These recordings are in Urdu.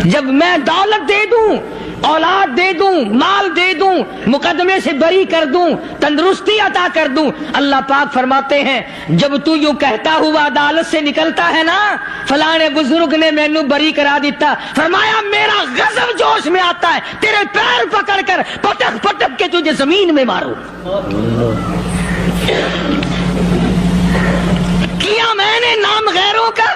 جب میں دولت دے دوں، اولاد دے دوں، مال دے دوں، مقدمے سے بری کر دوں، تندرستی عطا کر دوں، اللہ پاک فرماتے ہیں جب تو یوں کہتا ہوا عدالت سے نکلتا ہے نا فلاں بزرگ نے مینوں بری کرا دیتا، فرمایا میرا غضب جوش میں آتا ہے تیرے پیر پکڑ کر پٹک پٹک کے تجھے زمین میں ماروں۔ کیا میں نے نام غیروں کا؟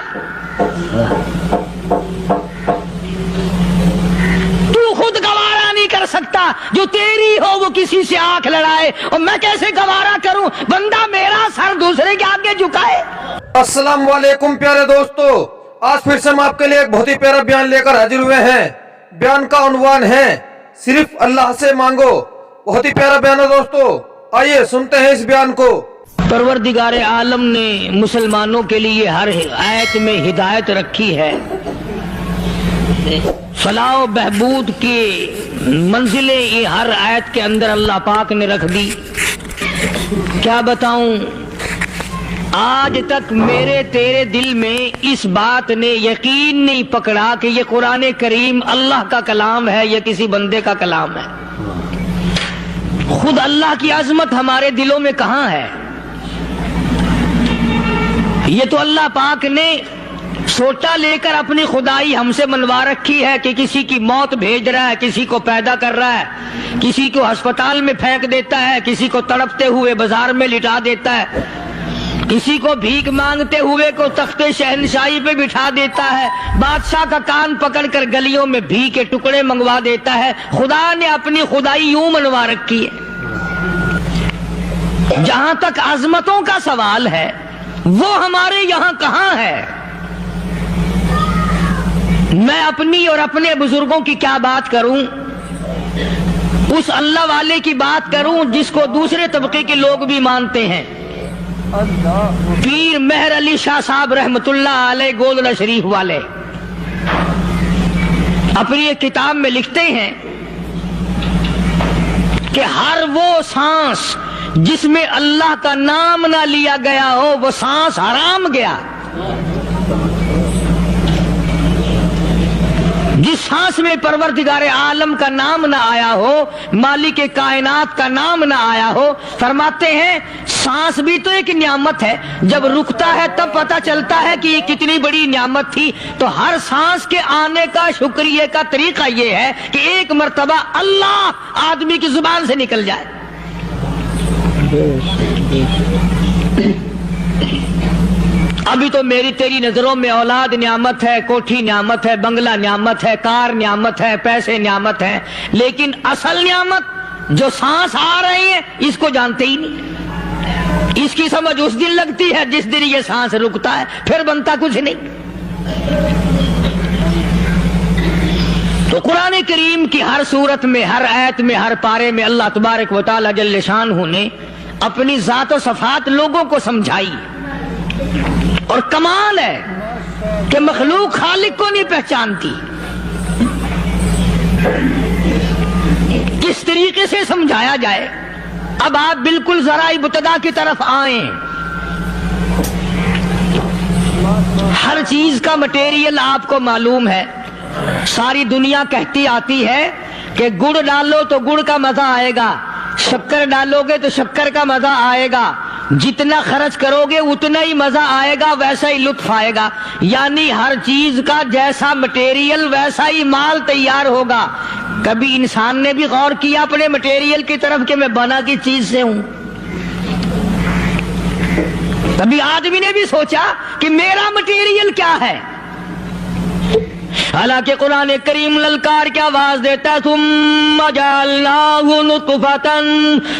تو خود گوارا نہیں کر سکتا، جو تیری ہو وہ کسی سے آنکھ لڑائے، اور میں کیسے گوارا کروں بندہ میرا سر دوسرے کے آگے جھکائے۔ السلام علیکم پیارے دوستو، آج پھر سے ہم آپ کے لیے ایک بہت ہی پیارا بیان لے کر حاضر ہوئے ہیں۔ بیان کا عنوان ہے صرف اللہ سے مانگو۔ بہت ہی پیارا بیان ہے دوستو، آئیے سنتے ہیں اس بیان کو۔ پروردگار عالم نے مسلمانوں کے لیے ہر آیت میں ہدایت رکھی ہے، فلاح و بہبود کی منزلیں یہ ہر آیت کے اندر اللہ پاک نے رکھ دی۔ کیا بتاؤں، آج تک میرے تیرے دل میں اس بات نے یقین نہیں پکڑا کہ یہ قرآن کریم اللہ کا کلام ہے یا کسی بندے کا کلام ہے۔ خود اللہ کی عظمت ہمارے دلوں میں کہاں ہے؟ یہ تو اللہ پاک نے سوٹا لے کر اپنی خدائی ہم سے منوا رکھی ہے کہ کسی کی موت بھیج رہا ہے، کسی کو پیدا کر رہا ہے، کسی کو ہسپتال میں پھینک دیتا ہے، کسی کو تڑپتے ہوئے بازار میں لٹا دیتا ہے، کسی کو بھیک مانگتے ہوئے کو تخت شہنشاہی پہ بٹھا دیتا ہے، بادشاہ کا کان پکڑ کر گلیوں میں بھیک کے ٹکڑے منگوا دیتا ہے۔ خدا نے اپنی خدائی یوں منوا رکھی ہے۔ جہاں تک عظمتوں کا سوال ہے وہ ہمارے یہاں کہاں ہے؟ میں اپنی اور اپنے بزرگوں کی کیا بات کروں، اس اللہ والے کی بات کروں جس کو دوسرے طبقے کے لوگ بھی مانتے ہیں۔ پیر مہر علی شاہ صاحب رحمت اللہ علیہ گولڑا شریف والے اپنی ایک کتاب میں لکھتے ہیں کہ ہر وہ سانس جس میں اللہ کا نام نہ لیا گیا ہو وہ سانس حرام گیا۔ جس سانس میں پروردگار عالم کا نام نہ آیا ہو، مالک کائنات کا نام نہ آیا ہو، فرماتے ہیں سانس بھی تو ایک نعمت ہے، جب رکتا ہے تب پتہ چلتا ہے کہ یہ کتنی بڑی نعمت تھی۔ تو ہر سانس کے آنے کا شکریہ کا طریقہ یہ ہے کہ ایک مرتبہ اللہ آدمی کی زبان سے نکل جائے۔ ابھی تو میری تیری نظروں میں اولاد نعمت ہے، کوٹھی نعمت ہے، بنگلہ نعمت ہے، کار نعمت ہے، پیسے نعمت ہے، لیکن اصل نعمت جو سانس آ رہی ہے اس کو جانتے ہی نہیں۔ اس کی سمجھ اس دن لگتی ہے جس دن یہ سانس رکتا ہے، پھر بنتا کچھ نہیں۔ تو قرآن کریم کی ہر صورت میں، ہر آیت میں، ہر پارے میں اللہ تبارک و تعالی جل شانہ نے اپنی ذات و صفات لوگوں کو سمجھائی۔ اور کمال ہے کہ مخلوق خالق کو نہیں پہچانتی۔ کس طریقے سے سمجھایا جائے؟ اب آپ بالکل ذرا ابتدا کی طرف آئیں۔ ہر چیز کا مٹیریل آپ کو معلوم ہے۔ ساری دنیا کہتی آتی ہے کہ گڑ ڈالو تو گڑ کا مزہ آئے گا، شکر ڈالو گے تو شکر کا مزہ آئے گا، جتنا خرچ کرو گے اتنا ہی مزہ آئے گا، ویسا ہی لطف آئے گا۔ یعنی ہر چیز کا جیسا مٹیریل ویسا ہی مال تیار ہوگا۔ کبھی انسان نے بھی غور کیا اپنے مٹیریل کی طرف کہ میں بنا کی چیز سے ہوں؟ کبھی آدمی نے بھی سوچا کہ میرا مٹیریل کیا ہے؟ حالانکہ قرآن کریم للکار کی آواز دیتا ہے ثم جعلناہ نطفۃ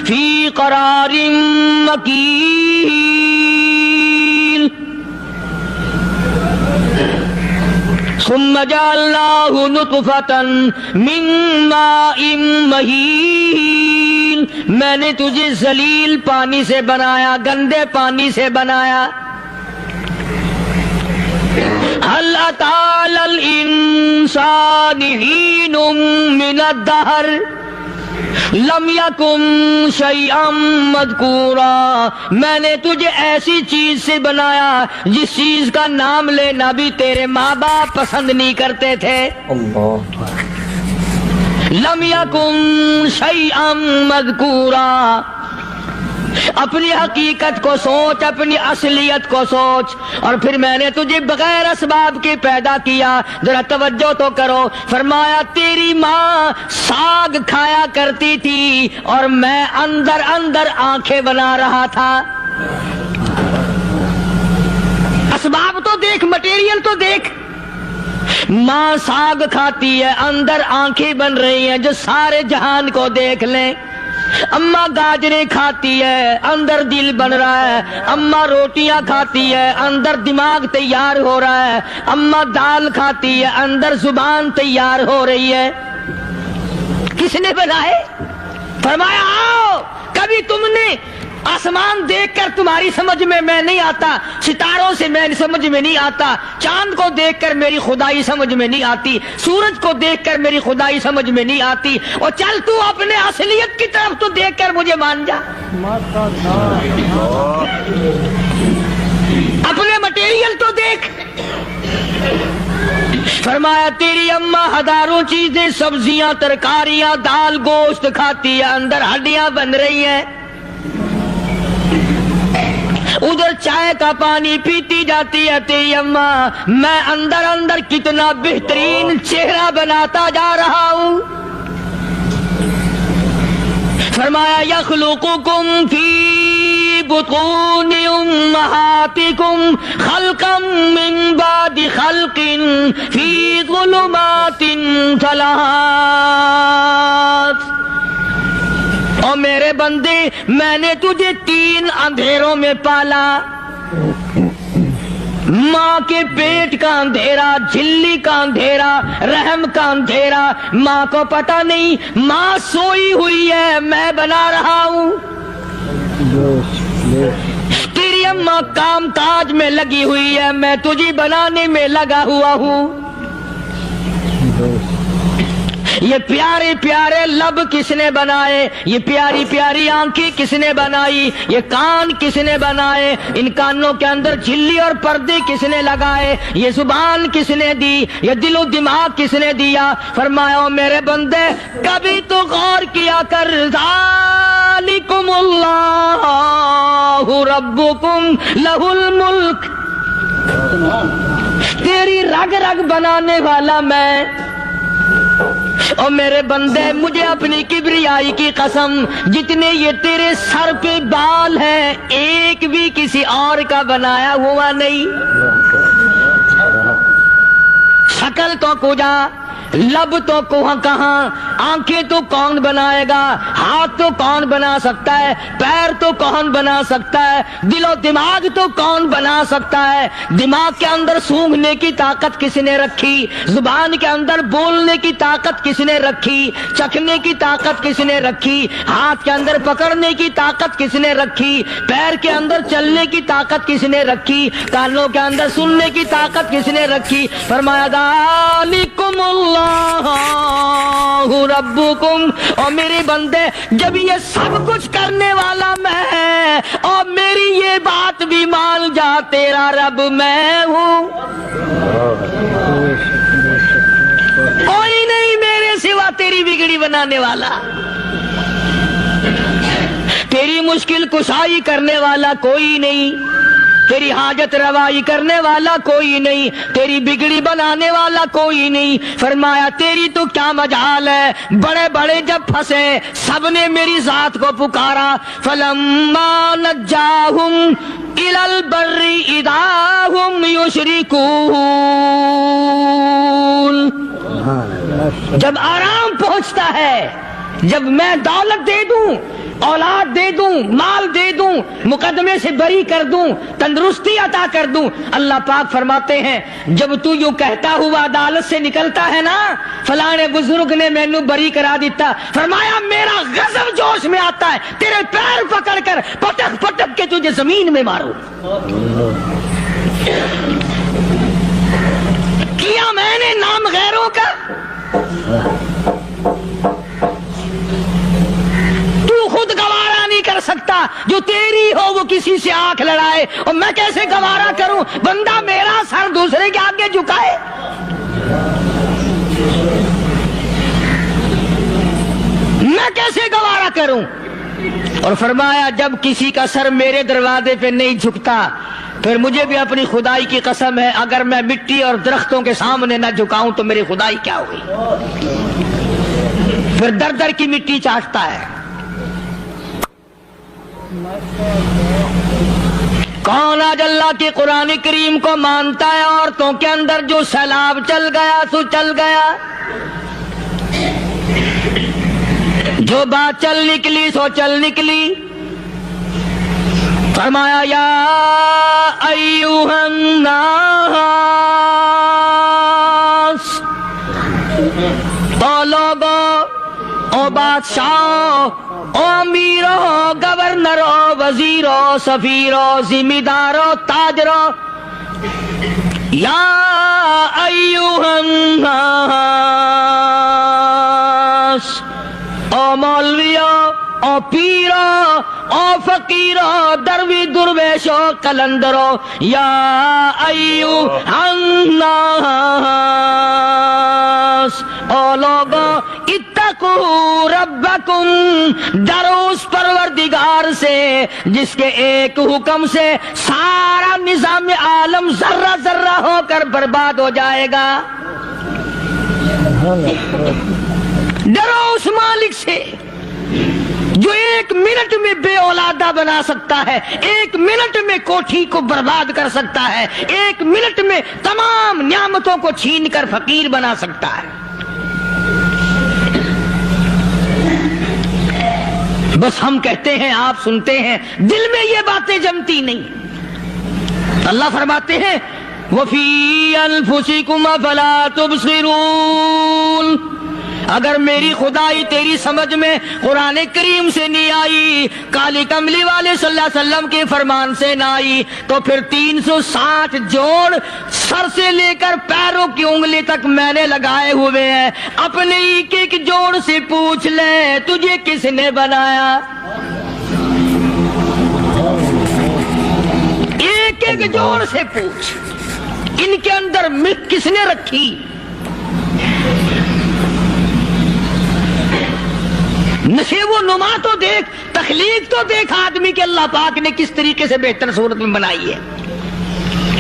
فی قرار مکین، ثم جعلناہ نطفۃ من ماء مہین، میں نے تجھے ذلیل پانی سے بنایا، گندے پانی سے بنایا۔ هل أتى على الإنسان حين من الدهر لم یکن شیئا مذکورا، میں نے تجھے ایسی چیز سے بنایا جس چیز کا نام لینا بھی تیرے ماں باپ پسند نہیں کرتے تھے۔ لم یکن شیئا مذکورا، اپنی حقیقت کو سوچ، اپنی اصلیت کو سوچ۔ اور پھر میں نے تجھے بغیر اسباب کے پیدا کیا، ذرا توجہ تو کرو۔ فرمایا تیری ماں ساگ کھایا کرتی تھی اور میں اندر اندر آنکھیں بنا رہا تھا۔ اسباب تو دیکھ، مٹیریل تو دیکھ۔ ماں ساگ کھاتی ہے، اندر آنکھیں بن رہی ہیں جو سارے جہان کو دیکھ لیں۔ اماں گاجریں کھاتی ہے، اندر دل بن رہا ہے۔ اماں روٹیاں کھاتی ہے، اندر دماغ تیار ہو رہا ہے۔ اماں دال کھاتی ہے، اندر زبان تیار ہو رہی ہے۔ کس نے بنائے؟ فرمایا آؤ، کبھی تم نے آسمان دیکھ کر تمہاری سمجھ میں نہیں آتا، ستاروں سے میں سمجھ میں نہیں آتا، چاند کو دیکھ کر میری خدائی سمجھ میں نہیں آتی، سورج کو دیکھ کر میری خدائی سمجھ میں نہیں آتی۔ اور چل تو اپنے اصلیت کی طرف تو دیکھ کر مجھے مان جا، اپنے مٹیریل تو دیکھ۔ فرمایا تیری اماں ہزاروں چیزیں، سبزیاں، ترکاریاں، دال، گوشت کھاتی ہے، اندر ہڈیاں بن رہی ہیں۔ ادھر چائے کا پانی پیتی جاتی ہے تیری اماں، میں اندر اندر کتنا بہترین چہرہ بناتا جا رہا ہوں۔ فرمایا یخلقکم فی بطون امہاتکم خلقا من بعد خلق فی ظلمات ثلاث۔ اور میرے بندے، میں نے تجھے 3 اندھیروں میں پالا۔ ماں کے پیٹ کا اندھیرا، جھلی کا اندھیرا، رحم کا اندھیرا۔ ماں کو پتہ نہیں، ماں سوئی ہوئی ہے، میں بنا رہا ہوں۔ تیری اماں کام کاج میں لگی ہوئی ہے، میں تجھے بنانے میں لگا ہوا ہوں۔ یہ پیارے پیارے لب کس نے بنائے؟ یہ پیاری پیاری آنکھیں کس نے بنائی؟ یہ کان کس نے بنائے؟ ان کانوں کے اندر جھلی اور پردے کس نے لگائے؟ یہ زبان کس نے دی؟ یہ دل و دماغ کس نے دیا؟ فرمایا میرے بندے، کبھی تو غور کیا کر، ذالکم اللہ ربکم لہ الملک، تیری رگ رگ بنانے والا میں۔ اور میرے بندے، مجھے اپنی کبریائی کی قسم، جتنے یہ تیرے سر پہ بال ہیں، ایک بھی کسی اور کا بنایا ہوا نہیں۔ شکل تو کجا، لب تو کہاں، آنکھیں تو کون بنائے گا، ہاتھ تو کون بنا سکتا ہے، پیر تو کون بنا سکتا ہے، دل و دماغ تو کون بنا سکتا ہے؟ دماغ کے اندر سونگھنے کی طاقت کس نے رکھی؟ زبان کے اندر بولنے کی طاقت کس نے رکھی؟ چکھنے کی طاقت کس نے رکھی؟ ہاتھ کے اندر پکڑنے کی طاقت کس نے رکھی؟ پیر کے اندر چلنے کی طاقت کس نے رکھی؟ کانوں کے اندر سننے کی طاقت کس نے رکھی؟ فرمایا ذالکم اللہ ربکم۔ اور میرے بندے، جب یہ سب کچھ کرنے والا میں، اور میری یہ بات بھی مان جا، تیرا رب میں ہوں، کوئی نہیں میرے سوا تیری بگڑی بنانے والا، تیری مشکل کشائی کرنے والا کوئی نہیں، تیری حاجت روائی کرنے والا کوئی نہیں، تیری بگڑی بنانے والا کوئی نہیں۔ فرمایا تیری تو کیا مجال ہے، بڑے بڑے جب پھنسے سب نے میری ذات کو پکارا۔ فلما نجاہم الی البر اذا ہم یشرکون، جب آرام پہنچتا ہے، جب میں دولت دے دوں، اولاد دے دوں، مال دے دوں، مقدمے سے بری کر دوں، تندرستی عطا کر دوں، اللہ پاک فرماتے ہیں جب تو یوں کہتا ہوا عدالت سے نکلتا ہے نا، فلاں بزرگ نے مینوں بری کرا دیتا، فرمایا میرا غضب جوش میں آتا ہے، تیرے پیر پکڑ کر پٹک پٹک کے تجھے زمین میں ماروں۔ کیا میں نے نام غیروں کا؟ جو تیری ہو وہ کسی سے آنکھ لڑائے، اور میں کیسے گوارا کروں بندہ میرا سر دوسرے کے آگے جھکائے؟ میں کیسے گوارا کروں؟ اور فرمایا جب کسی کا سر میرے دروازے پہ نہیں جھکتا پھر مجھے بھی اپنی خدائی کی قسم ہے اگر میں مٹی اور درختوں کے سامنے نہ جھکاؤں تو میری خدائی کیا ہوئی؟ پھر در در کی مٹی چاٹتا ہے۔ کون آج اللہ کے قرآن کریم کو مانتا ہے؟ عورتوں کے اندر جو سیلاب چل گیا سو چل گیا، جو بات چل نکلی سو چل نکلی۔ فرمایا یا ایھا الناس، او لوگو، او بادشاہو، او امیرو، گورنرو، وزیرو، سفیرو، ذمہ دارو، تاجرو، یا ایھا الناس، او مولویو، او پیرو، او فقیرو، دروی درویشو، کلندرو، یا ایھا الناس، او لوگو، اتقوا ربکم، ڈرو اس پروردگار سے جس کے ایک حکم سے سارا نظام عالم ذرہ ذرہ ہو کر برباد ہو جائے گا۔ ڈرو اس مالک سے جو ایک منٹ میں بے اولادہ بنا سکتا ہے، ایک منٹ میں کوٹھی کو برباد کر سکتا ہے، ایک منٹ میں تمام نعمتوں کو چھین کر فقیر بنا سکتا ہے۔ بس ہم کہتے ہیں، آپ سنتے ہیں، دل میں یہ باتیں جمتی نہیں۔ اللہ فرماتے ہیں وَفِي أَنفُسِكُمْ أَفَلَا تُبْصِرُونَ، اگر میری خدائی تیری سمجھ میں قرآن کریم سے نہیں آئی، کالی کملی والے صلی اللہ علیہ وسلم کے فرمان سے نہ آئی، تو پھر 360 جوڑ سر سے لے کر پیروں کی انگلی تک میں نے لگائے ہوئے ہیں، اپنے ایک ایک جوڑ سے پوچھ لے تجھے کس نے بنایا؟ ایک ایک جوڑ سے پوچھ، ان کے اندر ملک کس نے رکھی؟ نشیب و نما تو دیکھ، تخلیق تو دیکھ آدمی کے اللہ پاک نے کس طریقے سے بہتر صورت میں بنائی ہے۔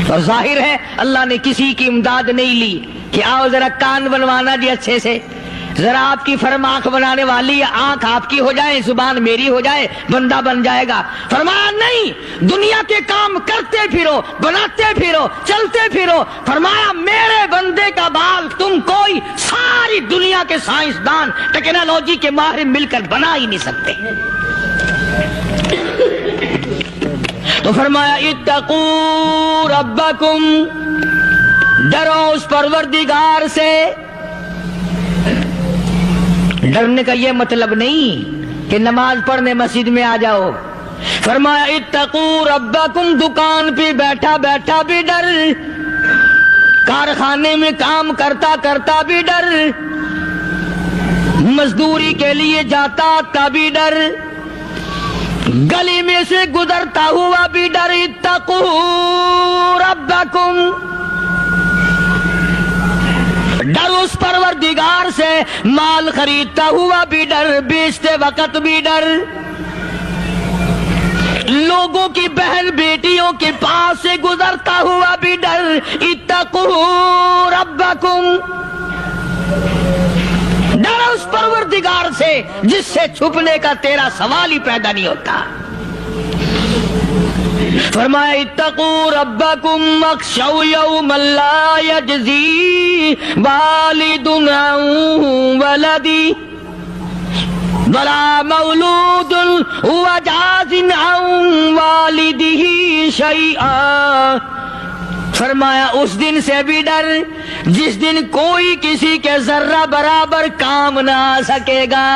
اور ظاہر ہے اللہ نے کسی کی امداد نہیں لی کہ آؤ ذرا کان بنوانا جی اچھے سے، ذرا آپ کی فرم آنکھ بنانے والی ہے، آنکھ آپ کی ہو جائے، زبان میری ہو جائے، بندہ بن جائے گا۔ فرمایا نہیں، دنیا کے کام کرتے پھرو، بناتے پھرو، چلتے پھرو۔ فرمایا میرے بندے کا بال تم کوئی ساری دنیا کے سائنسدان ٹیکنالوجی کے ماہر مل کر بنا ہی نہیں سکتے۔ تو فرمایا اتقوا ربکم، ڈرو اس پروردگار سے۔ ڈرنے کا یہ مطلب نہیں کہ نماز پڑھنے مسجد میں آ جاؤ۔ فرمایا اتقوا ربکم، دکان پہ بیٹھا بیٹھا بھی ڈر، کارخانے میں کام کرتا کرتا بھی ڈر، مزدوری کے لیے جاتا آتا بھی ڈر، گلی میں سے گزرتا ہوا بھی ڈر۔ اتقوا ربکم، ڈر اس پروردگار سے، مال خریدتا ہوا بھی ڈر، بیچتے وقت بھی ڈر، لوگوں کی بہن بیٹیوں کے پاس سے گزرتا ہوا بھی ڈر۔ اتقوا ربکم، ڈر اس پروردگار سے جس سے چھپنے کا تیرا سوال ہی پیدا نہیں ہوتا۔ فرمایا اتقوا ربکم واخشوا یوما لا یجزی والد عن ولدی ولا مولود هو جاز عن والدہ شیئا۔ فرمایا اس دن سے بھی ڈر جس دن کوئی کسی کے ذرہ برابر کام نہ آ سکے گا۔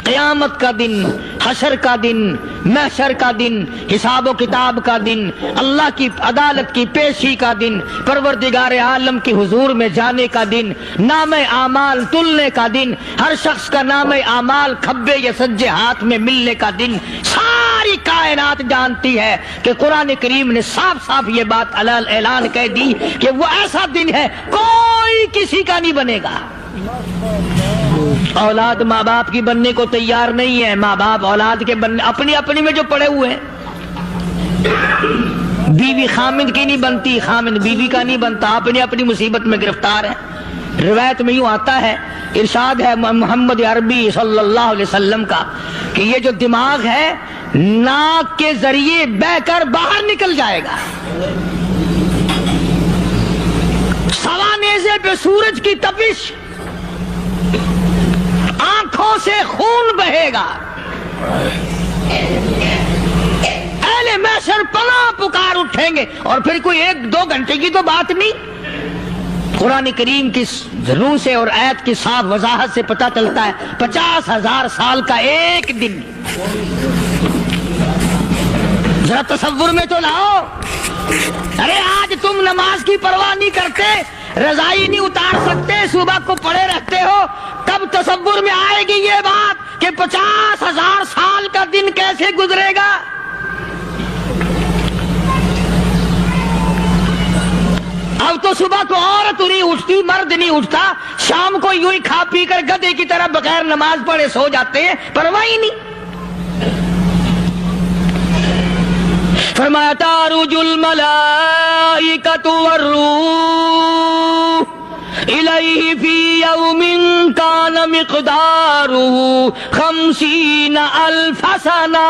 قیامت کا دن، حشر کا دن، محشر کا دن، حساب و کتاب کا دن، اللہ کی عدالت کی پیشی کا دن، پروردگار عالم کی حضور میں جانے کا دن، نام اعمال تلنے کا دن، ہر شخص کا نام اعمال کھبے یا سجے ہاتھ میں ملنے کا دن۔ ساری کائنات جانتی ہے کہ قرآن کریم نے صاف صاف یہ بات اعلان کہہ دی کہ وہ ایسا دن ہے کوئی کسی کا نہیں بنے گا۔ اولاد ماں باپ کی بننے کو تیار نہیں ہے، ماں باپ اولاد کے بننے اپنی اپنی میں جو پڑے ہوئے ہیں۔ بیوی خامد کی نہیں بنتی، خامد بیوی کا نہیں بنتا، اپنی اپنی مصیبت میں گرفتار ہے۔ روایت میں یوں آتا ہے، ارشاد ہے محمد عربی صلی اللہ علیہ وسلم کا کہ یہ جو دماغ ہے ناک کے ذریعے بہ کر باہر نکل جائے گا، سوا نیزے پہ سورج کی تپش، آنکھوں سے خون بہے گا، اہل محشر پناہ پکار اٹھیں گے، اور پھر کوئی 1-2 گھنٹے کی تو بات نہیں۔ قرآن کریم کی روح سے اور آیت کی صاف وضاحت سے پتہ چلتا ہے 50,000 سال کا ایک دن۔ ذرا تصور میں تو لاؤ، ارے آج تم نماز کی پرواہ نہیں کرتے، رضائی نہیں اتار سکتے، صبح کو پڑے رہتے ہو، کب تصور میں آئے گی یہ بات کہ 50,000 سال کا دن کیسے گزرے گا؟ اب تو صبح کو عورت نہیں اٹھتی، مرد نہیں اٹھتا، شام کو یوں ہی کھا پی کر گدھے کی طرح بغیر نماز پڑھے سو جاتے ہیں، پرواہ ہی نہیں۔ فرمایا تعرج الملائکۃ والروح الیہ فی یوم کان مقدارہ 50,000 سنہ،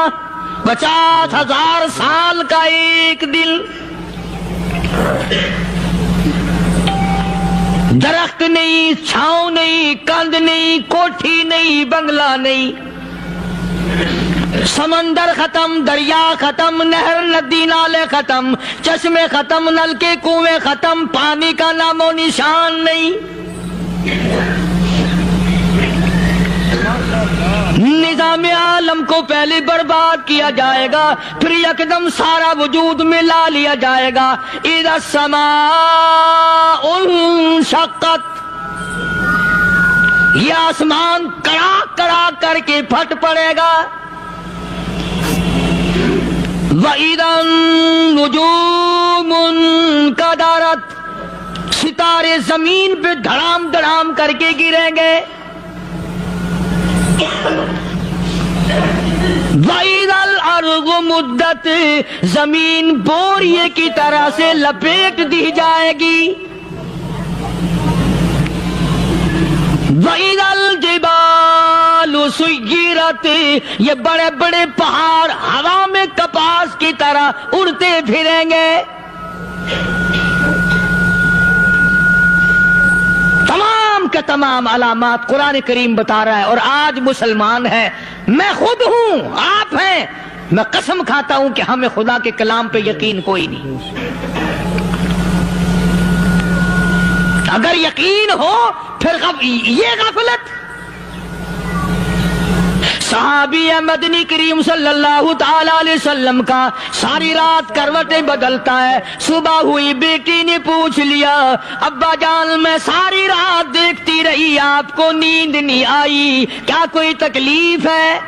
50,000 سال کا ایک دن۔ درخت نہیں، چھاؤں نہیں، کند نہیں، کوٹھی نہیں، بنگلہ نہیں، سمندر ختم، دریا ختم، نہر ندی نالے ختم، چشمے ختم، نلکے کنویں ختم، پانی کا نام و نشان نہیں۔ نظام عالم کو پہلے برباد کیا جائے گا، پھر یکدم سارا وجود ملا لیا جائے گا۔ اذا السماء انشقت، یہ آسمان کڑاک کڑاک کر کے پھٹ پڑے گا۔ وَإِذَا النُّجُومُ انْكَدَرَتْ، ستارے زمین پہ دھڑام دھڑام کر کے گریں گے۔ وَإِذَا الْأَرْضُ مُدَّتْ، زمین بوریے کی طرح سے لپیٹ دی جائے گی۔ وَإِذَا الْجِبَالُ سُيِّرَتْ، یہ بڑے بڑے پہاڑ ہوا میں کپاس کی طرح اڑتے پھریں گے۔ تمام کے تمام علامات قرآن کریم بتا رہا ہے، اور آج مسلمان ہے، میں خود ہوں، آپ ہیں، میں قسم کھاتا ہوں کہ ہمیں خدا کے کلام پہ یقین کوئی نہیں۔ اگر یقین ہو پھر یہ غفلت۔ صحابی مدنی کریم صلی اللہ تعالی علیہ وسلم کا ساری رات کروٹیں بدلتا ہے، صبح ہوئی بیٹی نے پوچھ لیا، ابا جان میں ساری رات دیکھتی رہی، آپ کو نیند نہیں آئی، کیا کوئی تکلیف ہے؟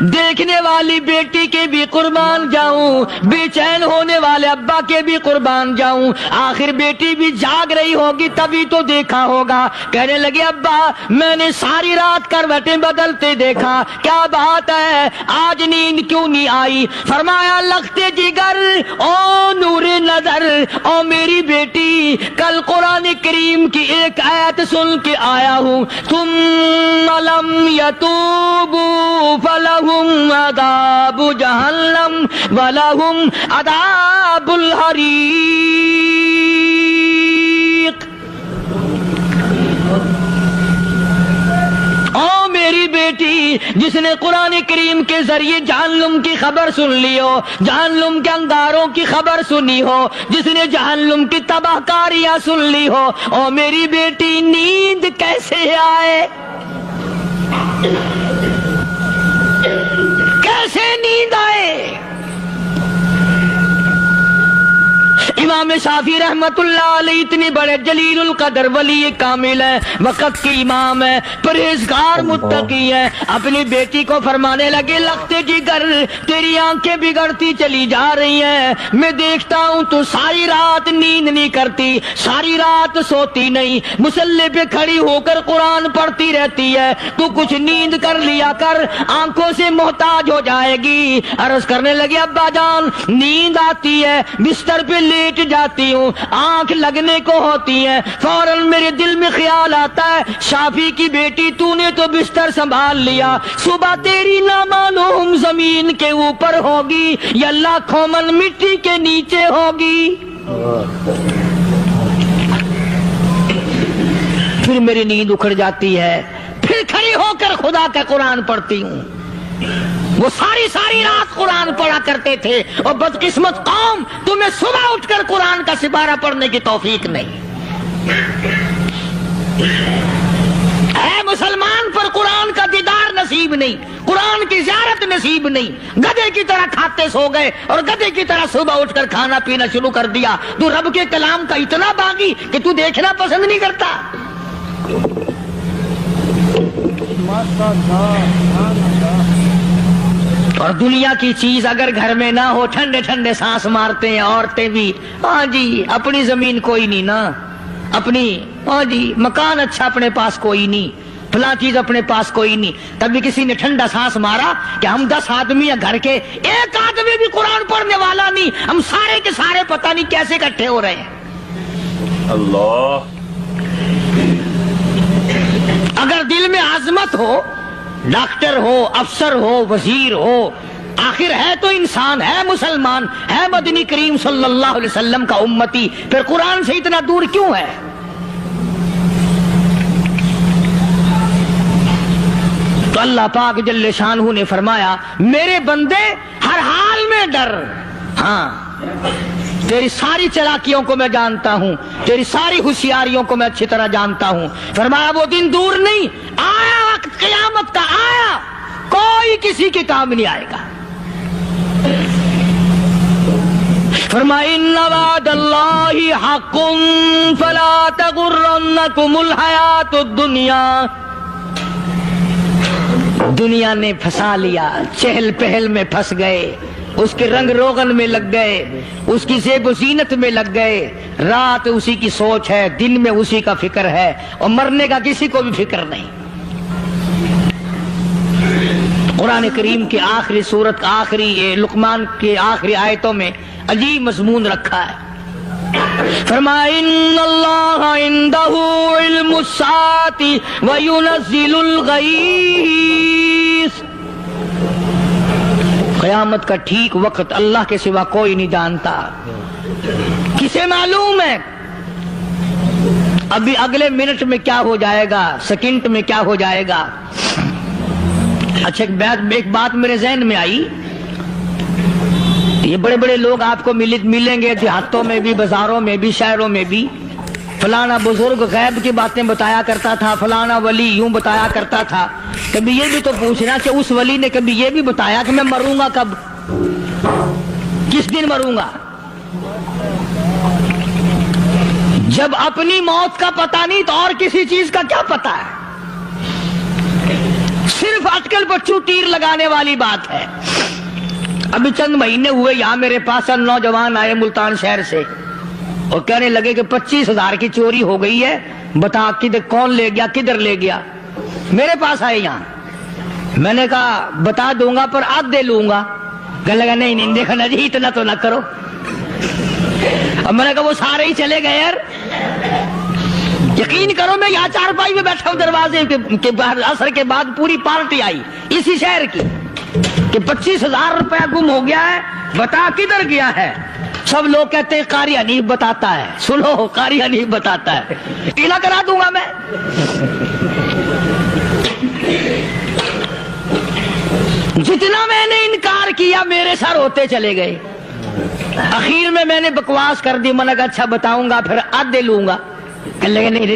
دیکھنے والی بیٹی کے بھی قربان جاؤں، بے چین ہونے والے ابا کے بھی قربان جاؤں، آخر بیٹی بھی جاگ رہی ہوگی تبھی تو دیکھا ہوگا۔ کہنے لگے ابا میں نے ساری رات کروٹیں بدلتے دیکھا، کیا بات ہے، آج نیند کیوں نہیں آئی؟ فرمایا لختے جگر او نور نظر، او میری بیٹی کل قرآن کریم کی ایک آیت سن کے آیا ہوں، ثم لم یتوبوا فلہم عذاب جہنم ولہم عذاب الحریق۔ او میری بیٹی جس نے قرآن کریم کے ذریعے جہنم کی خبر سن لی ہو، جہنم کے انگاروں کی خبر سنی ہو، جس نے جہنم کی تباہ کاریاں سن لی ہو، او میری بیٹی نیند کیسے آئے؟ کیسے نیند آئے؟ امام شافعی رحمت اللہ علیہ اتنے بڑے جلیل القدر ولی کامل ہے، وقت کے امام ہے، پرہیزگار متقی ہے، اپنی بیٹی کو فرمانے لگے لگتے جگر تیری آنکھیں بگڑتی چلی جا رہی ہیں، میں دیکھتا ہوں تو ساری رات نیند نہیں کرتی، ساری رات سوتی نہیں، مصلی پہ کھڑی ہو کر قرآن پڑھتی رہتی ہے، تو کچھ نیند کر لیا کر، آنکھوں سے محتاج ہو جائے گی۔ عرض کرنے لگے ابا جان نیند آتی ہے، بستر پہ لیٹ جاتی ہوں، آنکھ لگنے کو ہوتی ہے، فوراً میرے دل میں خیال آتا ہے شافی کی بیٹی تو نے تو بستر سنبھال لیا، صبح تیری نامعلوم زمین کے اوپر ہوگی یا لاکھوں من مٹی کے نیچے ہوگی۔ پھر میری نیند اکھڑ جاتی ہے، پھر کھڑی ہو کر خدا کا قرآن پڑھتی ہوں۔ وہ ساری رات قرآن پڑھا کرتے تھے، اور بدقسمت قوم تمہیں صبح اٹھ کر قرآن کا سپارہ پڑھنے کی توفیق نہیں ہے۔ مسلمان پر قرآن کا دیدار نصیب نہیں، قرآن کی زیارت نصیب نہیں، گدھے کی طرح کھاتے سو گئے اور گدھے کی طرح صبح اٹھ کر کھانا پینا شروع کر دیا۔ تو رب کے کلام کا اتنا باغی کہ تو دیکھنا پسند نہیں کرتا۔ اور دنیا کی چیز اگر گھر میں نہ ہو، ٹھنڈے ٹھنڈے سانس مارتے ہیں عورتیں بھی، ہاں جی اپنی زمین کوئی نہیں نا، اپنی ہاں جی مکان اچھا اپنے پاس کوئی نہیں، فلاں چیز اپنے پاس کوئی نہیں۔ کبھی کسی نے ٹھنڈا سانس مارا کہ ہم 10 آدمی ہیں گھر کے، ایک آدمی بھی قرآن پڑھنے والا نہیں، ہم سارے کے سارے پتہ نہیں کیسے اکٹھے ہو رہے ہیں۔ اللہ، اگر دل میں عظمت ہو، ڈاکٹر ہو، افسر ہو، وزیر ہو، آخر ہے تو انسان، ہے مسلمان، ہے مدنی کریم صلی اللہ علیہ وسلم کا امتی، پھر قرآن سے اتنا دور کیوں ہے؟ تو اللہ پاک جل شانہ نے فرمایا میرے بندے ہر حال میں ڈر، ہاں تیری ساری چلاکیوں کو میں جانتا ہوں، تیری ساری ہوشیاریوں کو میں اچھی طرح جانتا ہوں۔ فرمایا وہ دن دور نہیں، آیا وقت قیامت کا، آیا، کوئی کسی کے کام نہیں آئے گا۔ فرمایا ان وعد اللہ حق فلا تغرنکم الحیات الدنیا۔ دنیا نے پھنسا لیا، چہل پہل میں پھنس گئے، اس کے رنگ روغن میں لگ گئے، اس کی زیب و زینت میں لگ گئے، رات اسی کی سوچ ہے، دن میں اسی کا فکر ہے، اور مرنے کا کسی کو بھی فکر نہیں۔ قرآن کریم کی آخری سورت، آخری لقمان کے آخری آیتوں میں عجیب مضمون رکھا ہے۔ فرمایا ان اللہ عندہ علم الساعۃ وینزل الغیث۔ قیامت کا ٹھیک وقت اللہ کے سوا کوئی نہیں جانتا، کسے معلوم ہے ابھی اگلے منٹ میں کیا ہو جائے گا، سیکنڈ میں کیا ہو جائے گا۔ اچھا ایک بات میرے ذہن میں آئی، یہ بڑے بڑے لوگ آپ کو ملیں گے دیہاتوں میں بھی، بازاروں میں بھی، شہروں میں بھی، فلانا بزرگ غیب کی باتیں بتایا کرتا تھا، فلانا ولی یوں بتایا کرتا تھا۔ کبھی یہ بھی تو پوچھنا کہ اس ولی نے کبھی یہ بھی بتایا کہ میں مروں گا کب، کس دن مروں گا؟ جب اپنی موت کا پتہ نہیں تو اور کسی چیز کا کیا پتہ ہے؟ صرف اٹکل بچوں تیر لگانے والی بات ہے۔ ابھی چند مہینے ہوئے یہاں میرے پاس نوجوان آئے ملتان شہر سے، اور کہنے لگے کہ 25,000 کی چوری ہو گئی ہے، بتا کدھر کون لے گیا، کدھر لے گیا۔ میرے پاس آئے یہاں، میں نے کہا بتا دوں گا پر آدھے لوں گا۔ کہنے لگا نہیں دیکھنا جی اتنا تو نہ کرو۔ اب میں نے کہا وہ سارے ہی چلے گئے یار، یقین کرو میں یہاں چارپائی میں بیٹھا ہوں دروازے کے باہر، عصر کے بعد پوری پارٹی آئی اسی شہر کی کہ 25,000 روپیہ گم ہو گیا ہے، بتا کدھر گیا ہے۔ سب لوگ کہتے ہیں قاری حنیف بتاتا ہے، سنو قاری حنیف بتاتا ہے، ٹیلا کرا دوں گا میں۔ جتنا میں نے انکار کیا میرے سر ہوتے چلے گئے، اخیر میں نے بکواس کر دی، میں نے کہا اچھا بتاؤں گا پھر آدھے لوں گا۔ کہ لگے نہیں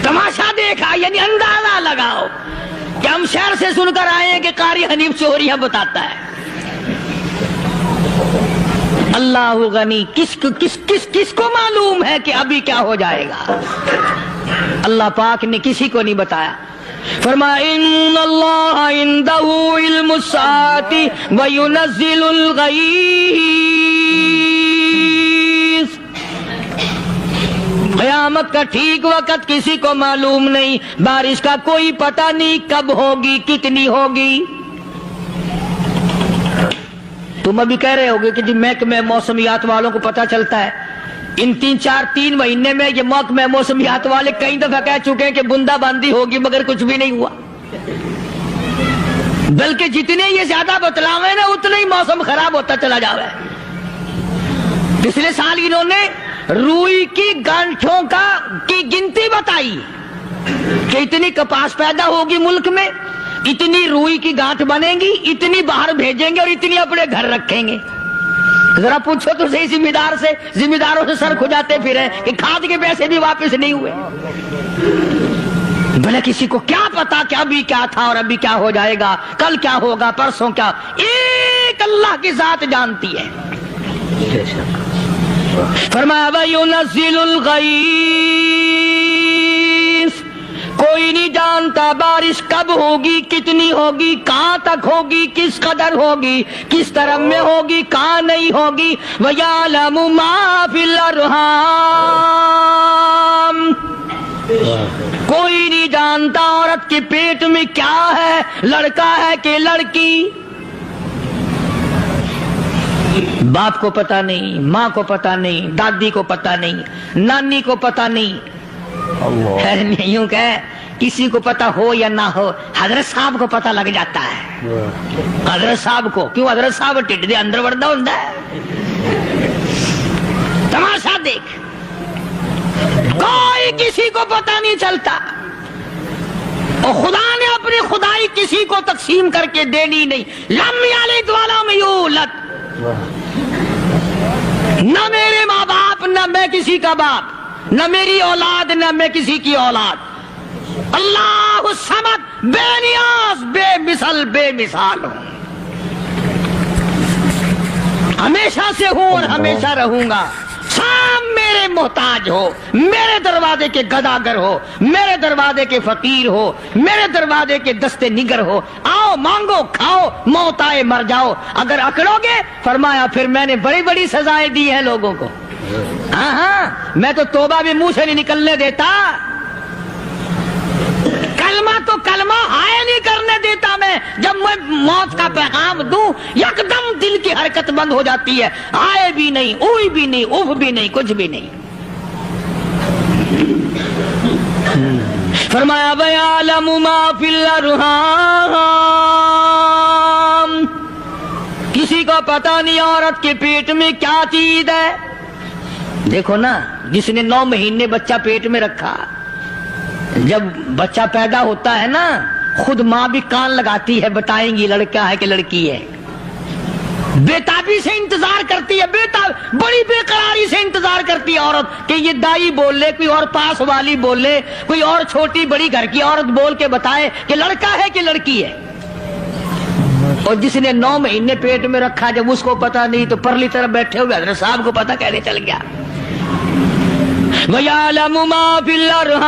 تماشا دیکھا یعنی اندازہ لگاؤ کہ ہم شہر سے سن کر آئے ہیں کہ قاری حنیف چوریاں بتاتا ہے. اللہ غنی، کس کو معلوم ہے کہ ابھی کیا ہو جائے گا؟ اللہ پاک نے کسی کو نہیں بتایا. فرمایا ان اللہ عندہ علم الساعۃ وینزل الغیث. قیامت کا ٹھیک وقت کسی کو معلوم نہیں، بارش کا کوئی پتہ نہیں کب ہوگی، کتنی ہوگی. تم ابھی کہہ رہے ہوگے کہ جی محکمہ موسمیات والوں کو پتہ چلتا ہے. ان 3 مہینے میں یہ محکمہ موسمیات والے کئی دفعہ کہہ چکے ہیں کہ بوندا باندی ہوگی، مگر کچھ بھی نہیں ہوا. بلکہ جتنے یہ زیادہ بتلاوے نا اتنا ہی موسم خراب ہوتا چلا جا رہا ہے. پچھلے سال انہوں نے روئی کی گانٹھوں کی گنتی بتائی کہ اتنی کپاس پیدا ہوگی ملک میں، اتنی روئی کی گانٹھ بنے گی، اتنی باہر بھیجیں گے اور اتنی اپنے گھر رکھیں گے. ذرا پوچھو تو صحیح ذمہ داروں سے سر کھجاتے پھریں کہ کھاد کے پیسے بھی واپس نہیں ہوئے. بھلے کسی کو کیا پتا کہ ابھی کیا تھا اور ابھی کیا ہو جائے گا، کل کیا ہوگا، پرسوں کیا. ایک اللہ کی ذات جانتی ہے. فرمایا وَيُنَزِّلُ الْغَيْثَ، کوئی نہیں جانتا بارش کب ہوگی، کتنی ہوگی، کہاں تک ہوگی، کس قدر ہوگی، کس طرف میں ہوگی، کہاں نہیں ہوگی. وَيَعْلَمُ مَا فِي الْأَرْحَامِ، کوئی نہیں جانتا عورت کے پیٹ میں کیا ہے، لڑکا ہے کہ لڑکی. باپ کو پتہ نہیں، ماں کو پتہ نہیں، دادی کو پتہ نہیں، نانی کو پتہ نہیں. یوں کہ کسی کو پتہ ہو یا نہ ہو، حضرت صاحب کو پتہ لگ جاتا ہے. حضرت صاحب کو کیوں؟ حضرت صاحب ٹھڈ دے اندر وڑدا ہوندا ہے. تماشا دیکھ، کوئی کسی کو پتہ نہیں چلتا. اور خدا نے اپنی خدائی کسی کو تقسیم کر کے دینی نہیں. لم یلد ولم یولد، نہ میرے ماں باپ، نہ میں کسی کا باپ، نہ میری اولاد، نہ میں کسی کی اولاد. اللہ الصمد، بے نیاز، بے مثال ہوں. ہمیشہ سے ہوں اور ہمیشہ رہوں گا. سام میرے محتاج ہو، میرے دروازے کے گداگر ہو، میرے دروازے کے فقیر ہو، میرے دروازے کے دستے نگر ہو. آؤ مانگو کھاؤ، موت آئے مر جاؤ. اگر اکڑو گے، فرمایا پھر میں نے بڑی بڑی سزائیں دی ہیں لوگوں کو. ہاں میں تو توبہ بھی منہ سے نہیں نکلنے دیتا. کلمہ ہائے نہیں کرنے دیتا میں. جب میں موت کا پیغام دوں یکدم دل کی حرکت بند ہو جاتی ہے. آئے بھی نہیں، اوئی بھی نہیں، اف بھی نہیں، کچھ بھی نہیں. فرمایا وَيَعْلَمُ مَا فِي الْأَرْحَامِ، کسی کو پتہ نہیں عورت کے پیٹ میں کیا چیز ہے. دیکھو نا، جس نے 9 مہینے بچہ پیٹ میں رکھا، جب بچہ پیدا ہوتا ہے نا، خود ماں بھی کان لگاتی ہے، بتائیں گی لڑکا ہے کہ لڑکی ہے. بےتابی سے انتظار کرتی ہے، بڑی بے قراری سے انتظار کرتی ہے عورت کہ یہ دائی بول لے، کوئی اور پاس والی بول لے، کوئی اور چھوٹی بڑی گھر کی عورت بول کے بتائے کہ لڑکا ہے کہ لڑکی ہے. اور جس نے 9 مہینے پیٹ میں رکھا، جب اس کو پتا نہیں تو پرلی طرف بیٹھے ہوئے حضرت صاحب کو پتا کیسے چل گیا. وَيَعْلَمُ مَا فِي الْأَرْحَامِ،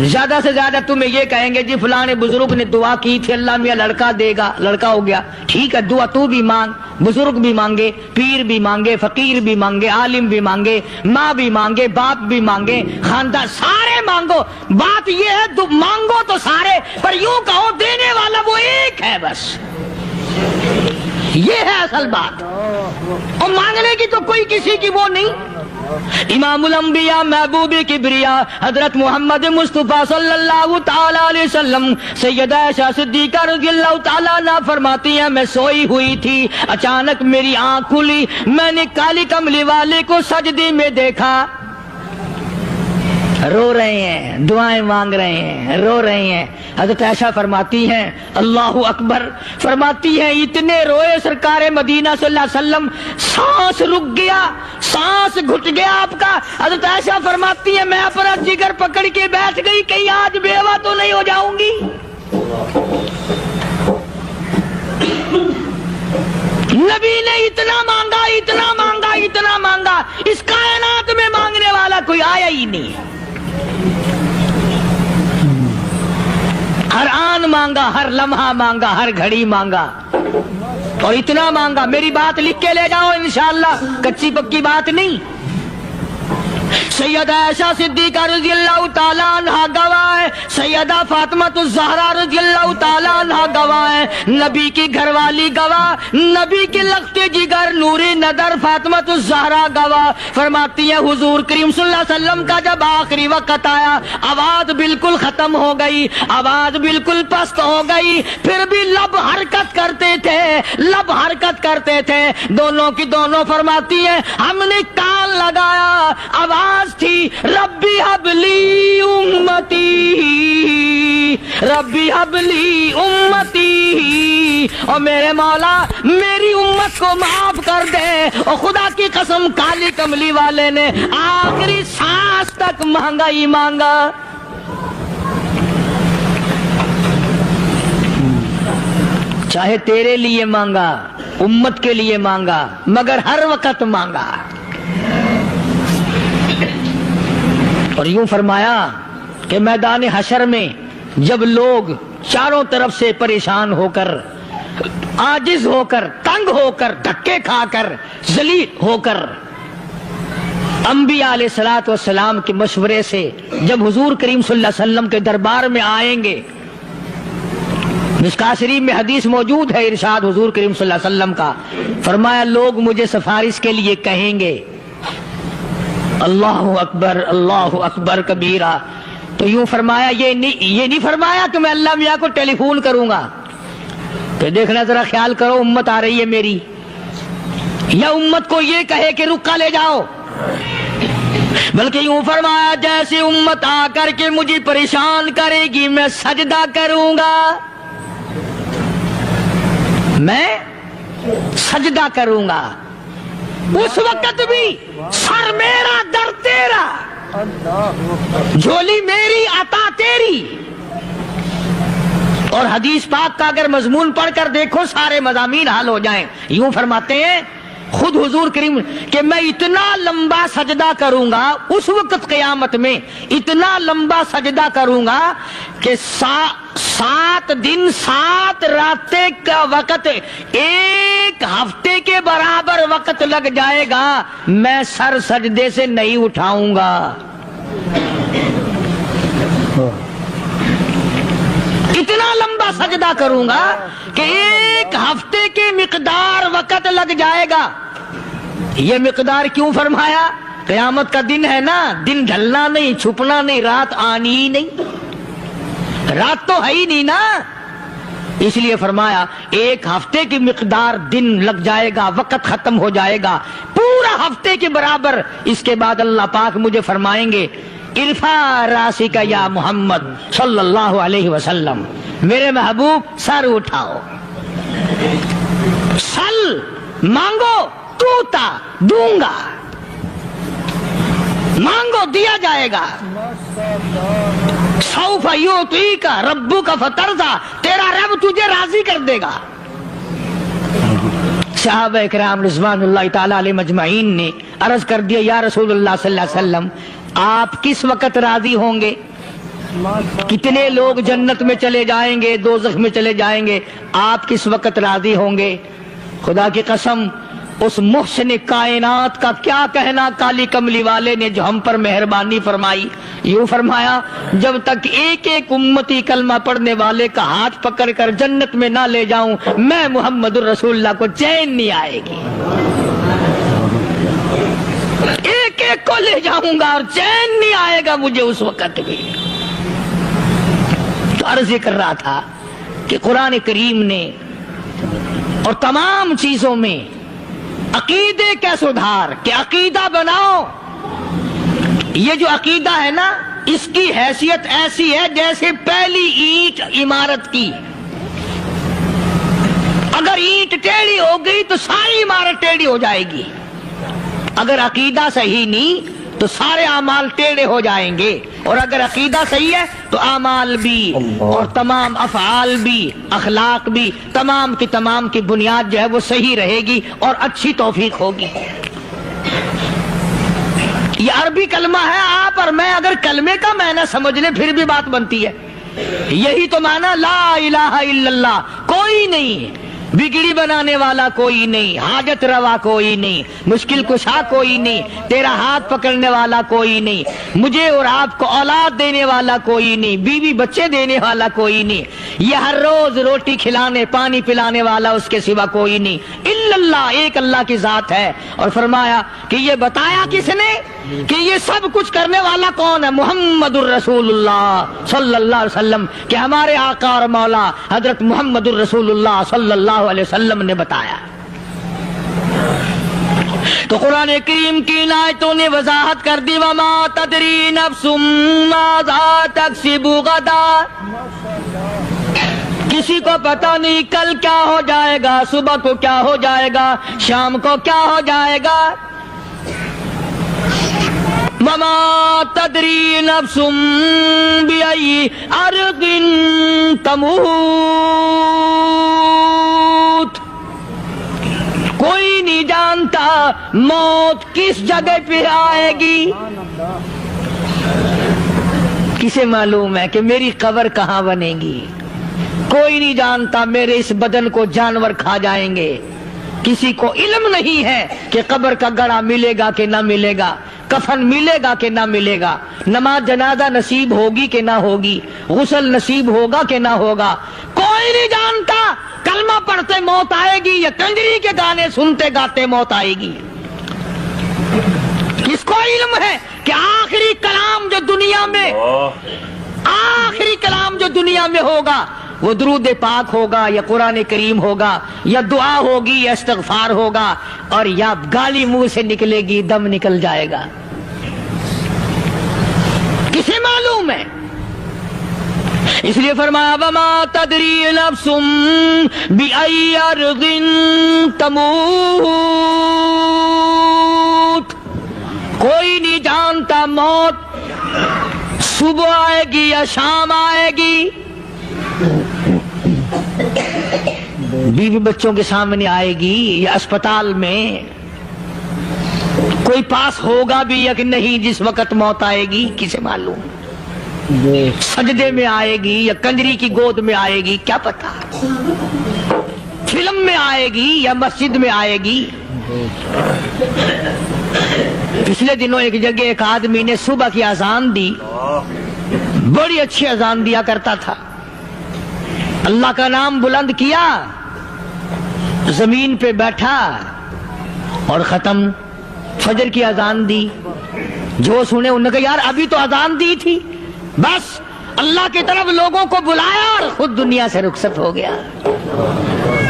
زیادہ سے زیادہ تمہیں یہ کہیں گے جی فلاں بزرگ نے دعا کی تھی، اللہ میاں لڑکا دے گا، لڑکا ہو گیا. ٹھیک ہے، دعا تو بھی مانگ، بزرگ بھی مانگے، پیر بھی مانگے، فقیر بھی مانگے، عالم بھی مانگے، ماں بھی مانگے، باپ بھی مانگے، خاندان سارے مانگو. بات یہ ہے مانگو تو سارے، پر یوں کہو دینے والا وہ ایک ہے بس. یہ ہے اصل بات. اور مانگنے کی تو کوئی کسی کی وہ نہیں. امام الانبیاء محبوب کبریا حضرت محمد مصطفیٰ صلی اللہ تعالی علیہ وسلم سیدہ عائشہ صدیقہ رضی اللہ تعالیٰ عنہ فرماتی ہیں میں سوئی ہوئی تھی, اچانک میری آنکھ کھلی, میں نے کالی کملی والے کو سجدے میں دیکھا. رو رہے ہیں, دعائیں مانگ رہے ہیں, رو رہے ہیں. حضرت عائشہ فرماتی ہیں اللہ اکبر, فرماتی ہیں اتنے روئے سرکار مدینہ صلی اللہ علیہ وسلم, سانس رک گیا, سانس گھٹ گیا آپ کا. حضرت عائشہ فرماتی ہیں میں اپنا جگر پکڑ کے بیٹھ گئی, کہیں آج بیوہ تو نہیں ہو جاؤں گی. نبی نے اتنا مانگا, اتنا مانگا, اتنا مانگا, اس کائنات میں مانگنے والا کوئی آیا ہی نہیں. ہر آن مانگا, ہر لمحہ مانگا, ہر گھڑی مانگا, اور اتنا مانگا. میری بات لکھ کے لے جاؤ انشاءاللہ, کچی پکی بات نہیں. سیدہ عائشہ صدیقہ رضی اللہ تعالیٰ عنہ گواہ ہے, سیدہ فاطمہ الزہرا رضی اللہ تعالیٰ عنہ گواہ ہے, نبی کی گھر والی گواہ, نبی کے لخت جگر نوری نظر فاطمہ الزہرا گواہ. فرماتی ہے حضور کریم صلی اللہ علیہ وسلم کا جب آخری وقت آیا, آواز بالکل ختم ہو گئی, آواز بالکل پست ہو گئی, پھر بھی لب حرکت کرتے تھے, لب حرکت کرتے تھے, دونوں کی دونوں. فرماتی ہیں ہم نے کان لگایا, آواز تھی ربی حبلی امتی, ربی حبلی امتی, اور میرے مولا میری امت کو معاف کر دے. اور خدا کی قسم کالی کملی والے نے آخری سانس تک مانگا ہی مانگا. چاہے تیرے لیے مانگا, امت کے لیے مانگا, مگر ہر وقت مانگا. اور یوں فرمایا کہ میدان حشر میں جب لوگ چاروں طرف سے پریشان ہو کر, عاجز ہو کر, تنگ ہو کر, دھکے کھا کر, ذلیل ہو کر, انبیاء علیہ الصلوۃ والسلام کے مشورے سے جب حضور کریم صلی اللہ علیہ وسلم کے دربار میں آئیں گے, مشکاۃ شریف میں حدیث موجود ہے, ارشاد حضور کریم صلی اللہ علیہ وسلم کا, فرمایا لوگ مجھے سفارش کے لیے کہیں گے اللہ اکبر, اللہ اکبر کبیرہ. تو یوں فرمایا, یہ نہیں فرمایا کہ میں اللہ میاں کو ٹیلی فون کروں گا کہ دیکھنا ذرا خیال کرو امت آ رہی ہے میری, یا امت کو یہ کہے کہ رکا لے جاؤ, بلکہ یوں فرمایا جیسے امت آ کر کے مجھے پریشان کرے گی میں سجدہ کروں گا, میں سجدہ کروں گا. اس وقت بھی سر میرا در تیرا, جھولی میری عطا تیری. اور حدیث پاک کا اگر مضمون پڑھ کر دیکھو سارے مضامین حل ہو جائیں. یوں فرماتے ہیں خود حضور کریم کہ میں اتنا لمبا سجدہ کروں گا اس وقت قیامت میں, اتنا لمبا سجدہ کروں گا کہ 7 دن 7 راتیں کا وقت 1 ہفتے کے برابر وقت لگ جائے گا, میں سر سجدے سے نہیں اٹھاؤں گا. اتنا لمبا سجدہ کروں گا کہ 1 ہفتے کے مقدار وقت لگ جائے گا. یہ مقدار کیوں فرمایا؟ قیامت کا دن ہے نا, دن ڈھلنا نہیں, چھپنا نہیں, رات آنی ہی نہیں, رات تو ہے ہی نہیں نا, اس لیے فرمایا 1 ہفتے کی مقدار دن لگ جائے گا, وقت ختم ہو جائے گا پورا ہفتے کے برابر. اس کے بعد اللہ پاک مجھے فرمائیں گے ارفع راسک یا محمد صلی اللہ علیہ وسلم, میرے محبوب سر اٹھاؤ, سل مانگو توتا دوں گا, مانگو دیا جائے گا. سوف یعطیک ربک فترضی, تیرا رب تجھے راضی کر دے گا. صحابہ کرام رضوان اللہ تعالی علیہ مجمعین نے عرض کر دیا یا رسول اللہ صلی اللہ علیہ وسلم آپ کس وقت راضی ہوں گے؟ کتنے لوگ جنت میں چلے جائیں گے, دوزخ میں چلے جائیں گے, آپ کس وقت راضی ہوں گے؟ خدا کی قسم اس محسن کائنات کا کیا کہنا کالی کملی والے نے جو ہم پر مہربانی فرمائی. یوں فرمایا جب تک ایک ایک امتی کلمہ پڑھنے والے کا ہاتھ پکڑ کر جنت میں نہ لے جاؤں میں محمد الرسول اللہ کو چین نہیں آئے گی. ایک ایک کو لے جاؤں گا اور چین نہیں آئے گا مجھے اس وقت بھی. تو عرض کر رہا تھا کہ قرآن کریم نے اور تمام چیزوں میں عقیدے کا سدھار کہ عقیدہ بناؤ. یہ جو عقیدہ ہے نا اس کی حیثیت ایسی ہے جیسے پہلی اینٹ عمارت کی. اگر اینٹ ٹیڑھی ہو گئی تو ساری عمارت ٹیڑھی ہو جائے گی. اگر عقیدہ صحیح نہیں تو سارے اعمال ٹیڑھے ہو جائیں گے. اور اگر عقیدہ صحیح ہے تو اعمال بھی اور تمام افعال بھی اخلاق بھی تمام کی بنیاد جو ہے وہ صحیح رہے گی اور اچھی توفیق ہوگی. یہ عربی کلمہ ہے. آپ اور میں اگر کلمے کا معنی سمجھ لیں پھر بھی بات بنتی ہے. یہی تو معنی لا الہ الا اللہ. کوئی نہیں بگڑی بنانے والا کوئی نہیں, حاجت روا کوئی نہیں, مشکل کشا کوئی نہیں, تیرا ہاتھ پکڑنے والا کوئی نہیں, مجھے اور آپ کو اولاد دینے والا کوئی نہیں, بیوی بچے دینے والا کوئی نہیں, یہ ہر روز روٹی کھلانے پانی پلانے والا اس کے سوا کوئی نہیں, الا اللہ, ایک اللہ کی ذات ہے. اور فرمایا کہ یہ بتایا کس نے کہ یہ سب کچھ کرنے والا کون ہے؟ محمد الرسول اللہ صلی اللہ علیہ وسلم, کہ ہمارے آقا اور مولا حضرت محمد الرسول اللہ صلی اللہ علیہ وسلم نے بتایا. تو قرآن کریم کی ان آیتوں نے وضاحت کر دی وما تدری نفس ماذا تکسب غدا. کسی کو پتہ نہیں کل کیا ہو جائے گا, صبح کو کیا ہو جائے گا, شام کو کیا ہو جائے گا. وما تدری نفس بأي أرض تموت. کوئی نہیں جانتا موت کس جگہ پہ آئے گی. کسے معلوم ہے کہ میری قبر کہاں بنے گی؟ کوئی نہیں جانتا میرے اس بدن کو جانور کھا جائیں گے. کسی کو علم نہیں ہے کہ قبر کا گڑھا ملے گا کہ نہ ملے گا, کفن ملے گا کہ نہ ملے گا, نماز جنازہ نصیب ہوگی کہ نہ ہوگی, غسل نصیب ہوگا کہ نہ ہوگا. کوئی نہیں جانتا کلمہ پڑھتے موت آئے گی یا کنجری کے گانے سنتے گاتے موت آئے گی. کس کو علم ہے کہ آخری کلام جو دنیا میں ہوگا وہ درود پاک ہوگا یا قرآن کریم ہوگا یا دعا ہوگی یا استغفار ہوگا اور یا گالی منہ سے نکلے گی, دم نکل جائے گا. کسے معلوم ہے؟ اس لیے فرمایا وما تدری نفس بأي أرض تموت. کوئی نہیں جانتا موت صبح آئے گی یا شام آئے گی, بیوی بچوں کے سامنے آئے گی یا اسپتال میں. کوئی پاس ہوگا بھی یا کہ نہیں جس وقت موت آئے گی, کسے معلوم. سجدے میں آئے گی یا کنجری کی گود میں آئے گی, کیا پتا. فلم میں آئے گی یا مسجد میں آئے گی. پچھلے دنوں ایک جگہ ایک آدمی نے صبح کی اذان دی, بڑی اچھی اذان دیا کرتا تھا, اللہ کا نام بلند کیا, زمین پہ بیٹھا اور ختم. فجر کی اذان دی, جو سنے انہوں نے کہا یار ابھی تو اذان دی تھی. بس اللہ کی طرف لوگوں کو بلایا اور خود دنیا سے رخصت ہو گیا.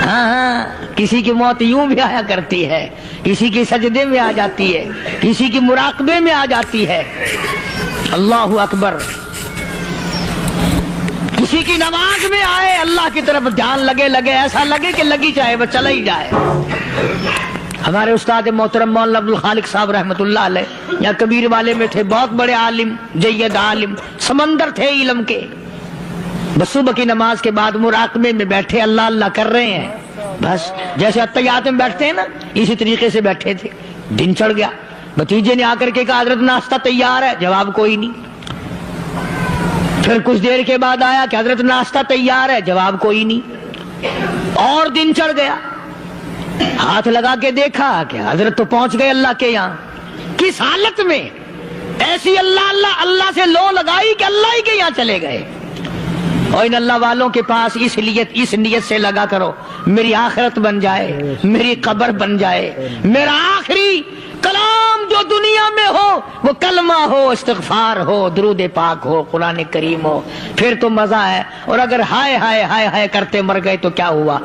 ہاں, کسی کی موت یوں بھی آیا کرتی ہے, کسی کی سجدے میں آ جاتی ہے, کسی کی مراقبے میں آ جاتی ہے. اللہ اکبر. کسی کی نماز میں آئے, اللہ کی طرف دھیان لگے ایسا لگے کہ لگی جائے وہ چلا ہی جائے. ہمارے استاد محترم مولانا عبد الخالق صاحب رحمۃ اللہ علیہ یا کبیر والے میں تھے, بہت بڑے عالم, جید عالم, سمندر تھے علم کے. بس صبح کی نماز کے بعد مراقبے میں بیٹھے, اللہ اللہ کر رہے ہیں. بس جیسے اتحیات میں بیٹھتے ہیں نا, اسی طریقے سے بیٹھے تھے. دن چڑھ گیا. بھتیجے نے آ کر کے کہا حضرت ناشتہ تیار ہے, جواب کوئی نہیں. پھر کچھ دیر کے بعد آیا کہ حضرت ناشتہ تیار ہے, جواب کوئی نہیں. اور دن چڑھ گیا. ہاتھ لگا کے دیکھا کہ حضرت تو پہنچ گئے اللہ کے یہاں. کس حالت میں؟ ایسی اللہ اللہ اللہ سے لو لگائی کہ اللہ ہی کے یہاں چلے گئے. اور ان اللہ والوں کے پاس اس نیت سے لگا کرو میری آخرت بن جائے, میری قبر بن جائے, میرا آخری کلام جو دنیا میں ہو وہ کلمہ ہو, استغفار ہو, درود پاک ہو, قرآن کریم ہو, پھر تو مزہ ہے. اور اگر ہائے ہائے ہائے ہائے کرتے مر گئے تو کیا ہوا؟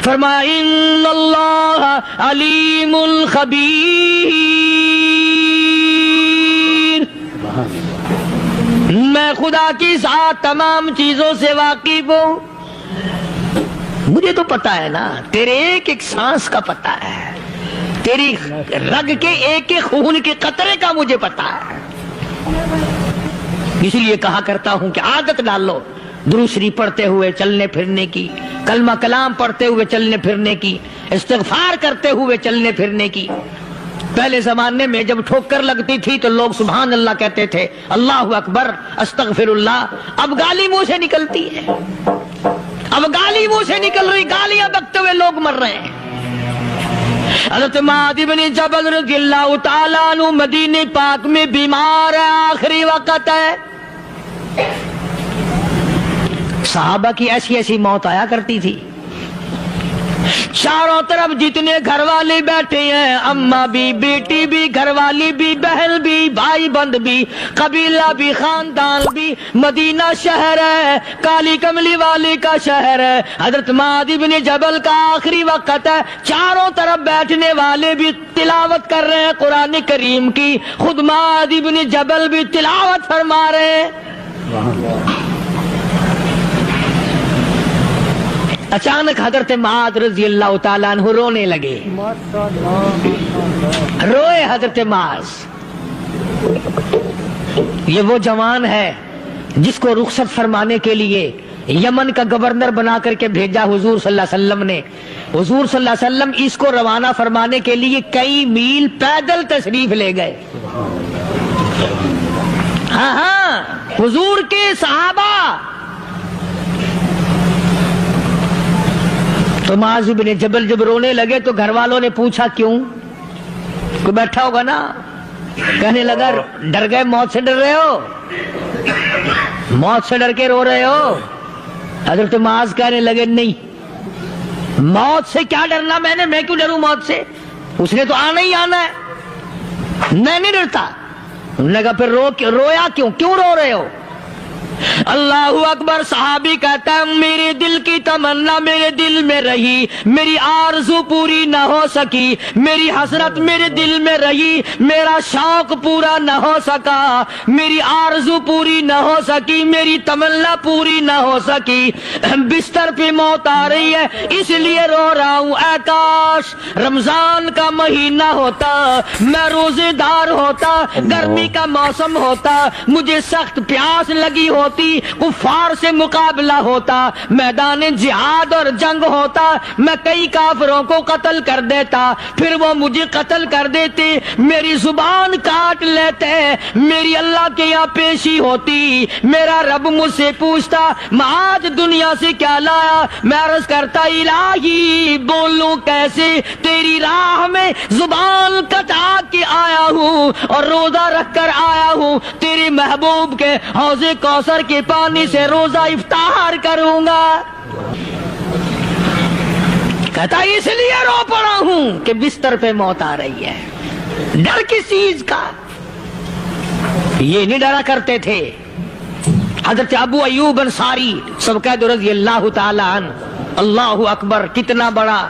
فرمایا ان اللہ علیم خبیر. میں خدا کی ذات تمام چیزوں سے واقف ہوں. مجھے تو پتا ہے نا, تیرے ایک ایک سانس کا پتا ہے, تیری رگ کے ایک ایک خون کے قطرے کا مجھے پتا ہے. اسی لیے کہا کرتا ہوں کہ عادت ڈال لو درود شریف پڑھتے ہوئے چلنے پھرنے کی, کلمہ کلام پڑھتے ہوئے چلنے پھرنے کی, استغفار کرتے ہوئے چلنے پھرنے کی. پہلے زمانے میں جب ٹھوکر لگتی تھی تو لوگ سبحان اللہ کہتے تھے, اللہ اکبر, استغفر اللہ. اب گالی منہ سے نکلتی ہے, اب گالی منہ سے نکل رہی, گالیاں بکتے ہوئے لوگ مر رہے ہیں. حضرت معاذ بن جبل رضی اللہ تعالیٰ عنہ مدینے پاک میں بیمار ہے, آخری وقت ہے. صحابہ کی ایسی ایسی موت آیا کرتی تھی. چاروں طرف جتنے گھر والے بیٹھے ہیں, اماں بھی, بیٹی بھی, گھر والی بھی, بہن بھی, بھائی بند بھی, قبیلہ بھی, خاندان بھی. مدینہ شہر ہے, کالی کملی والے کا شہر ہے. حضرت معاذ بن جبل کا آخری وقت ہے. چاروں طرف بیٹھنے والے بھی تلاوت کر رہے ہیں قرآن کریم کی, خود معاذ بن جبل بھی تلاوت فرما رہے ہیں. اچانک حضرت معاذ رضی اللہ تعالیٰ عنہ رونے لگے. روئے حضرت معاذ. یہ وہ جوان ہے جس کو رخصت فرمانے کے لیے یمن کا گورنر بنا کر کے بھیجا حضور صلی اللہ علیہ وسلم نے. حضور صلی اللہ علیہ وسلم اس کو روانہ فرمانے کے لیے کئی میل پیدل تشریف لے گئے. ہاں, حضور کے صحابہ. تو معاذ بن جبل جب رونے لگے تو گھر والوں نے پوچھا کیوں؟ کوئی بیٹھا ہوگا نا, کہنے لگا ڈر گئے, موت سے ڈر رہے ہو, موت سے ڈر کے رو رہے ہو؟ حضرت معاذ کہنے لگے نہیں, موت سے کیا ڈرنا, میں کیوں ڈروں موت سے, اس نے تو آنا ہی آنا ہے, میں نہیں ڈرتا. انہوں نے کہا پھر رویا کیوں رو رہے ہو؟ اللہ اکبر. صحابی کہتا ہے میرے دل کی تمنا میرے دل میں رہی, میری آرزو پوری نہ ہو سکی, میری حسرت میرے دل میں رہی, میرا شوق پورا نہ ہو سکا, میری آرزو پوری نہ ہو سکی, میری تمنا پوری نہ ہو سکی. بستر پہ موت آ رہی ہے اس لیے رو رہا ہوں. اے کاش رمضان کا مہینہ ہوتا, میں روزے دار ہوتا, گرمی کا موسم ہوتا, مجھے سخت پیاس لگی ہوتی, کفار سے مقابلہ ہوتا, میدان جہاد اور جنگ ہوتا, میں کئی کافروں کو قتل کر دیتا, پھر وہ مجھے قتل کر دیتے, میری زبان کاٹ لیتے, میری اللہ کے یہاں پیشی ہوتی, میرا رب مجھ سے پوچھتا معاذ دنیا سے کیا لایا. میں عرض کرتا الہی بولوں کیسے, تیری راہ میں زبان کٹا کے آیا ہوں اور روزہ رکھ کر آیا ہوں, تیرے محبوب کے حوض کوثر کے پانی سے روزہ افطار کروں گا. کہتا اس لیے رو پڑا ہوں کہ بستر پہ موت آ رہی ہے. ڈر کس چیز کا؟ یہ نہیں ڈرا کرتے تھے. حضرت ابو ایوب انصاری سب کہہ دو رضی اللہ تعالی عنہ. اللہ اکبر, کتنا بڑا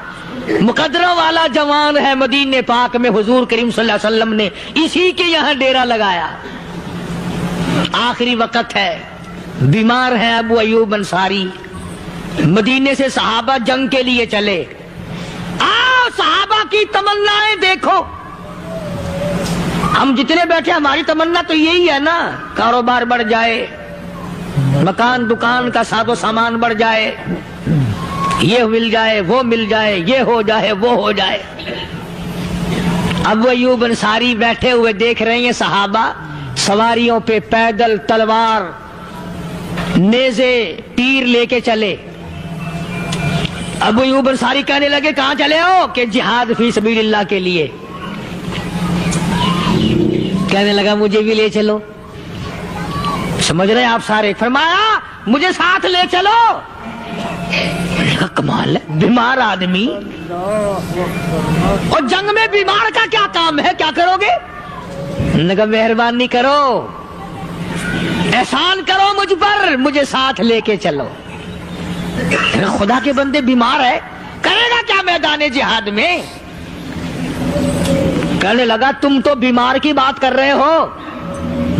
مقدرہ والا جوان ہے. مدینے پاک میں حضور کریم صلی اللہ علیہ وسلم نے اسی کے یہاں ڈیرا لگایا. آخری وقت ہے, بیمار ہیں ابو ایوب انصاری. مدینے سے صحابہ جنگ کے لیے چلے. صحابہ کی تمنائیں دیکھو. ہم جتنے بیٹھے ہماری تمنا تو یہی ہے نا, کاروبار بڑھ جائے, مکان دکان کا ساز و سامان بڑھ جائے, یہ مل جائے وہ مل جائے, یہ ہو جائے وہ ہو جائے. ابو ایوب انصاری بیٹھے ہوئے دیکھ رہے ہیں صحابہ سواریوں پہ پیدل, تلوار, نیزے, تیر لے کے چلے. ابو ایوب انصاری کہنے لگے کہاں چلے ہو؟ کہ جہاد فی سبیل اللہ کے لیے. کہنے لگا مجھے بھی لے چلو. سمجھ رہے ہیں آپ سارے؟ فرمایا مجھے ساتھ لے چلو. کمال ہے, بیمار آدمی اور جنگ میں بیمار کا کیا کام ہے, کیا کرو گے؟ لگا مہربانی کرو, احسان کرو مجھ پر, مجھے ساتھ لے کے چلو. خدا کے بندے بیمار ہے, کرے گا کیا میدان جہاد میں؟ کہنے لگا تم تو بیمار کی بات کر رہے ہو,